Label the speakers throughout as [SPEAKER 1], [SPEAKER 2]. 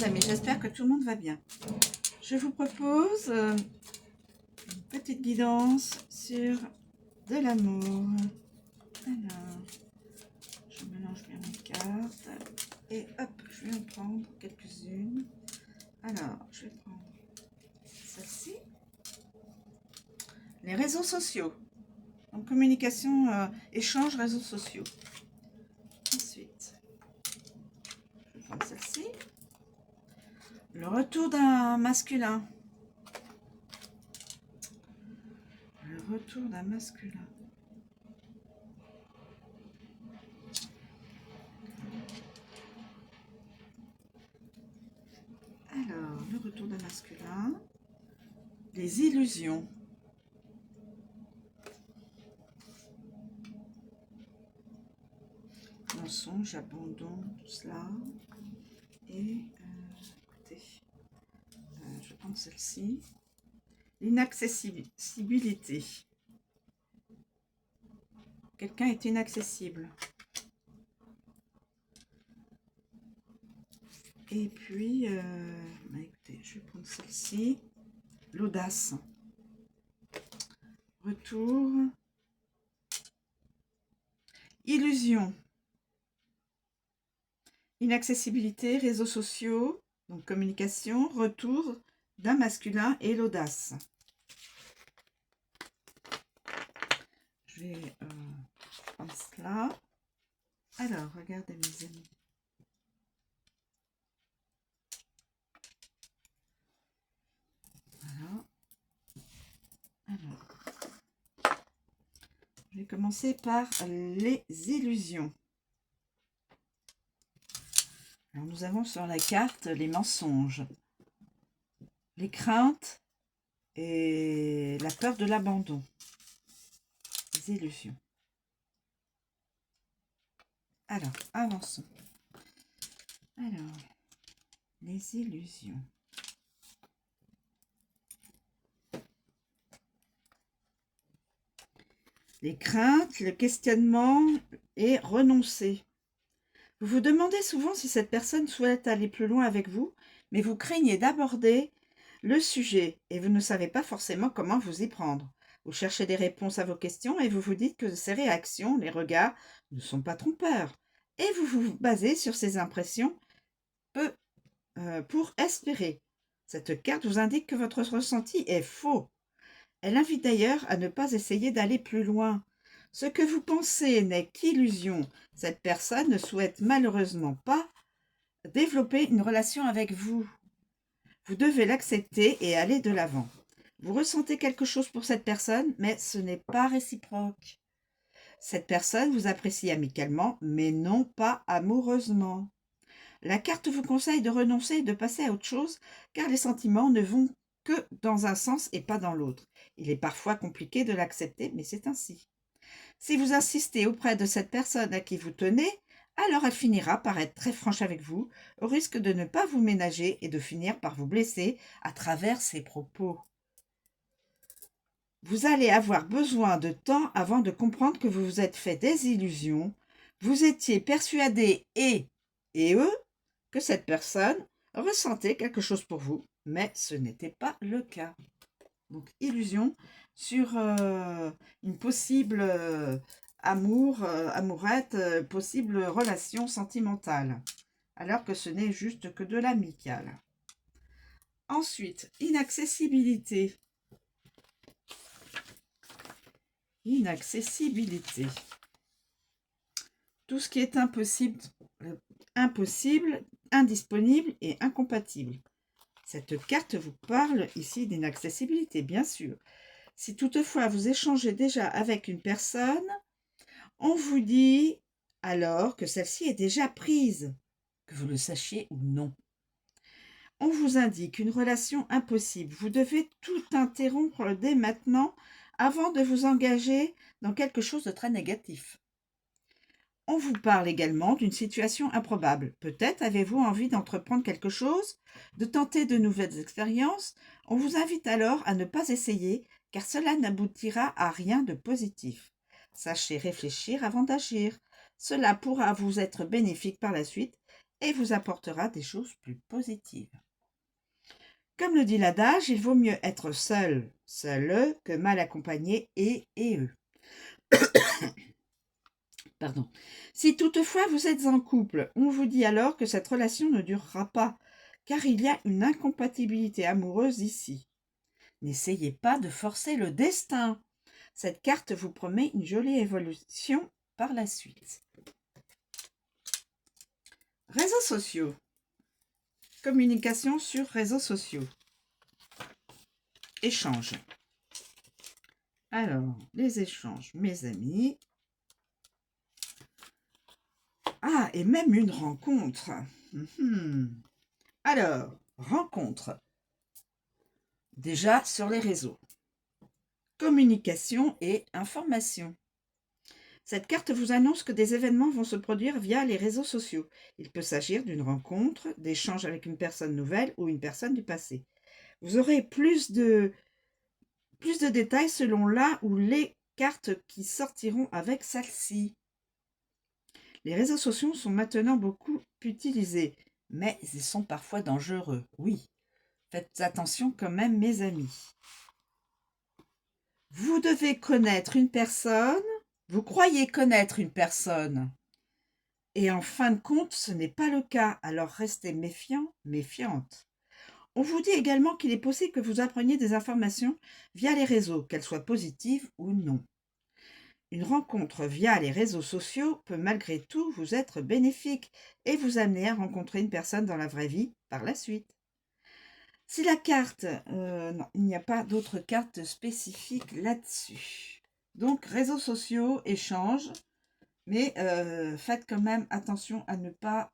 [SPEAKER 1] mes amis, j'espère que tout le monde va bien. Je vous propose une petite guidance sur de l'amour. Alors, je mélange bien mes cartes et hop, je vais en prendre quelques-unes. Alors, je vais prendre celle-ci. Les réseaux sociaux. Donc, communication, échange, réseaux sociaux. Ensuite, je vais prendre celle-ci. Le retour d'un masculin. Le retour d'un masculin. Alors, le retour d'un masculin. Les illusions. Mensonge, abandon, tout cela. Et, écoutez, je prends celle-ci. L'inaccessibilité. Quelqu'un est inaccessible. Et puis, écoutez, je vais prendre celle-ci. L'audace. Retour. Illusion. Inaccessibilité, réseaux sociaux, donc communication, retour d'un masculin et l'audace. Je vais prendre cela. Alors, regardez mes amis. Voilà. Alors, je vais commencer par les illusions. Alors, nous avons sur la carte les mensonges, les craintes et la peur de l'abandon. Les illusions. Alors, avançons. Alors, les illusions. Les craintes, le questionnement et renoncer. Vous vous demandez souvent si cette personne souhaite aller plus loin avec vous, mais vous craignez d'aborder le sujet et vous ne savez pas forcément comment vous y prendre. Vous cherchez des réponses à vos questions et vous vous dites que ces réactions, les regards, ne sont pas trompeurs. Et vous vous basez sur ces impressions pour espérer. Cette carte vous indique que votre ressenti est faux. Elle invite d'ailleurs à ne pas essayer d'aller plus loin. Ce que vous pensez n'est qu'illusion. Cette personne ne souhaite malheureusement pas développer une relation avec vous. Vous devez l'accepter et aller de l'avant. Vous ressentez quelque chose pour cette personne, mais ce n'est pas réciproque. Cette personne vous apprécie amicalement, mais non pas amoureusement. La carte vous conseille de renoncer et de passer à autre chose, car les sentiments ne vont que dans un sens et pas dans l'autre. Il est parfois compliqué de l'accepter, mais c'est ainsi. Si vous insistez auprès de cette personne à qui vous tenez, alors elle finira par être très franche avec vous, au risque de ne pas vous ménager et de finir par vous blesser à travers ses propos. Vous allez avoir besoin de temps avant de comprendre que vous vous êtes fait des illusions. Vous étiez persuadé et eux que cette personne ressentait quelque chose pour vous, mais ce n'était pas le cas. Donc, illusion sur une possible amourette, possible relation sentimentale, alors que ce n'est juste que de l'amical. Ensuite, inaccessibilité. Inaccessibilité. Tout ce qui est impossible, indisponible et incompatible. Cette carte vous parle ici d'inaccessibilité, bien sûr. Si toutefois vous échangez déjà avec une personne, on vous dit alors que celle-ci est déjà prise, que vous le sachiez ou non. On vous indique une relation impossible. Vous devez tout interrompre dès maintenant avant de vous engager dans quelque chose de très négatif. On vous parle également d'une situation improbable. Peut-être avez-vous envie d'entreprendre quelque chose, de tenter de nouvelles expériences. On vous invite alors à ne pas essayer, car cela n'aboutira à rien de positif. Sachez réfléchir avant d'agir. Cela pourra vous être bénéfique par la suite et vous apportera des choses plus positives. Comme le dit l'adage, il vaut mieux être seul, seul, que mal accompagné et eux. Pardon. Si toutefois vous êtes en couple, on vous dit alors que cette relation ne durera pas, car il y a une incompatibilité amoureuse ici. N'essayez pas de forcer le destin. Cette carte vous promet une jolie évolution par la suite. Réseaux sociaux. Communication sur réseaux sociaux. Échange. Alors, les échanges, mes amis. Ah, et même une rencontre. Alors, rencontre. Déjà sur les réseaux. Communication et information. Cette carte vous annonce que des événements vont se produire via les réseaux sociaux. Il peut s'agir d'une rencontre, d'échange avec une personne nouvelle ou une personne du passé. Vous aurez plus de détails selon là ou les cartes qui sortiront avec celle-ci. Les réseaux sociaux sont maintenant beaucoup utilisés, mais ils sont parfois dangereux, oui. Faites attention quand même, mes amis. Vous devez connaître une personne, vous croyez connaître une personne, et en fin de compte, ce n'est pas le cas, alors restez méfiant, méfiante. On vous dit également qu'il est possible que vous appreniez des informations via les réseaux, qu'elles soient positives ou non. Une rencontre via les réseaux sociaux peut malgré tout vous être bénéfique et vous amener à rencontrer une personne dans la vraie vie par la suite. Si la carte... non, il n'y a pas d'autres cartes spécifiques là-dessus. Donc, réseaux sociaux, échanges, mais faites quand même attention à ne pas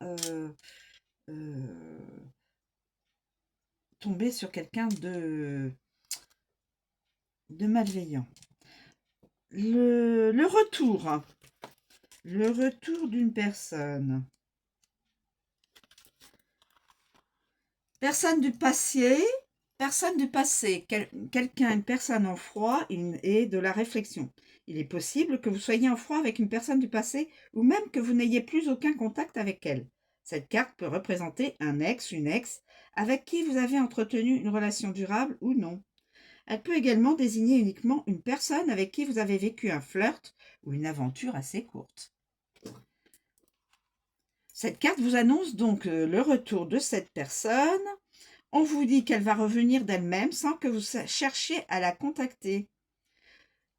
[SPEAKER 1] tomber sur quelqu'un de malveillant. Le retour. Le retour d'une personne. Personne du passé, quelqu'un, une personne en froid et de la réflexion. Il est possible que vous soyez en froid avec une personne du passé ou même que vous n'ayez plus aucun contact avec elle. Cette carte peut représenter un ex, une ex, avec qui vous avez entretenu une relation durable ou non. Elle peut également désigner uniquement une personne avec qui vous avez vécu un flirt ou une aventure assez courte. Cette carte vous annonce donc le retour de cette personne. On vous dit qu'elle va revenir d'elle-même sans que vous cherchiez à la contacter.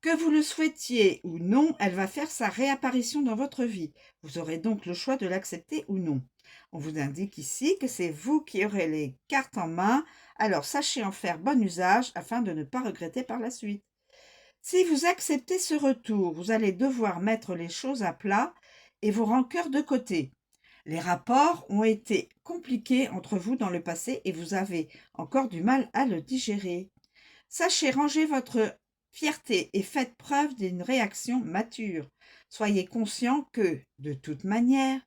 [SPEAKER 1] Que vous le souhaitiez ou non, elle va faire sa réapparition dans votre vie. Vous aurez donc le choix de l'accepter ou non. On vous indique ici que c'est vous qui aurez les cartes en main, alors sachez en faire bon usage afin de ne pas regretter par la suite. Si vous acceptez ce retour, vous allez devoir mettre les choses à plat et vos rancœurs de côté. Les rapports ont été compliqués entre vous dans le passé et vous avez encore du mal à le digérer. Sachez ranger votre fierté et faites preuve d'une réaction mature. Soyez conscient que, de toute manière,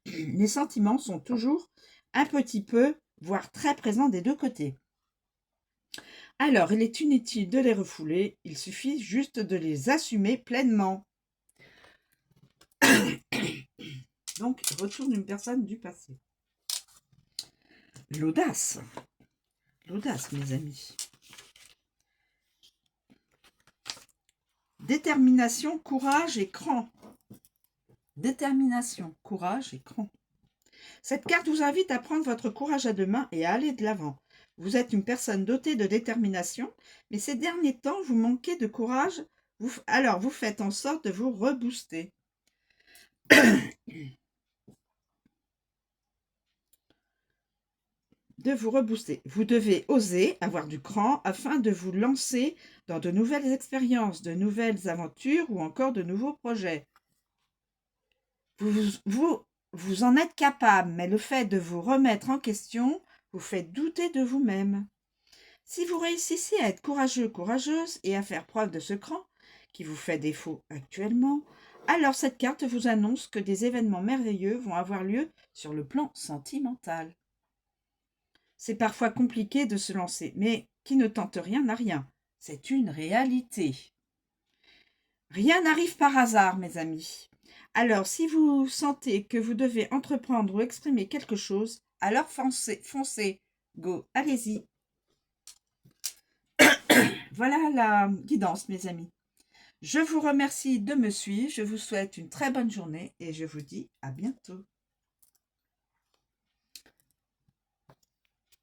[SPEAKER 1] les sentiments sont toujours un petit peu, voire très présents des deux côtés. Alors, il est inutile de les refouler, il suffit juste de les assumer pleinement. Donc, retour d'une personne du passé. L'audace. L'audace, mes amis. Détermination, courage et cran. Détermination, courage et cran. Cette carte vous invite à prendre votre courage à deux mains et à aller de l'avant. Vous êtes une personne dotée de détermination, mais ces derniers temps, vous manquez de courage, alors vous faites en sorte de vous rebooster. Vous devez oser avoir du cran afin de vous lancer dans de nouvelles expériences, de nouvelles aventures ou encore de nouveaux projets. Vous en êtes capable, mais le fait de vous remettre en question vous fait douter de vous-même. Si vous réussissez à être courageux, courageuse et à faire preuve de ce cran qui vous fait défaut actuellement, alors cette carte vous annonce que des événements merveilleux vont avoir lieu sur le plan sentimental. C'est parfois compliqué de se lancer, mais qui ne tente rien n'a rien. C'est une réalité. Rien n'arrive par hasard, mes amis. Alors, si vous sentez que vous devez entreprendre ou exprimer quelque chose, alors foncez, foncez, go, allez-y. Voilà la guidance, mes amis. Je vous remercie de me suivre, je vous souhaite une très bonne journée et je vous dis à bientôt.